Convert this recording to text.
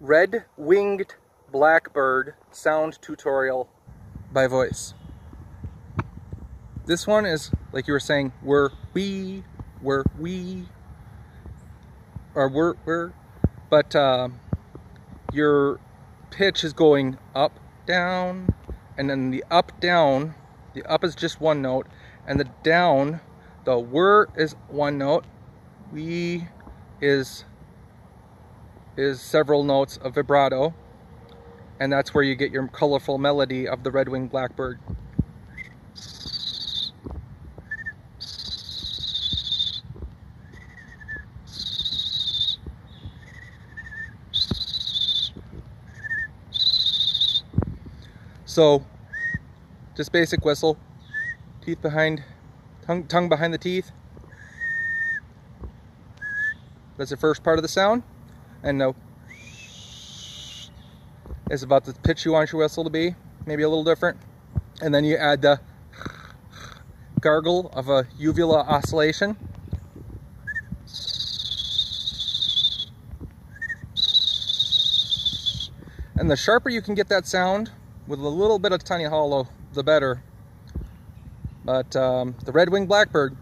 red-winged blackbird sound tutorial by voice. This one is, like you were saying, we're wee, or we're, but your pitch is going up, down, and then the up, down, the up is just one note, and the down, the whir is one note, wee is several notes of vibrato, and that's where you get your colorful melody of the red-winged blackbird. So, just basic whistle, teeth behind, tongue behind the teeth. That's the first part of the sound. And no is about the pitch you want your whistle to be, maybe a little different. And then you add the gargle of a uvula oscillation. And the sharper you can get that sound, with a little bit of tiny hollow, the better. But the red-winged blackbird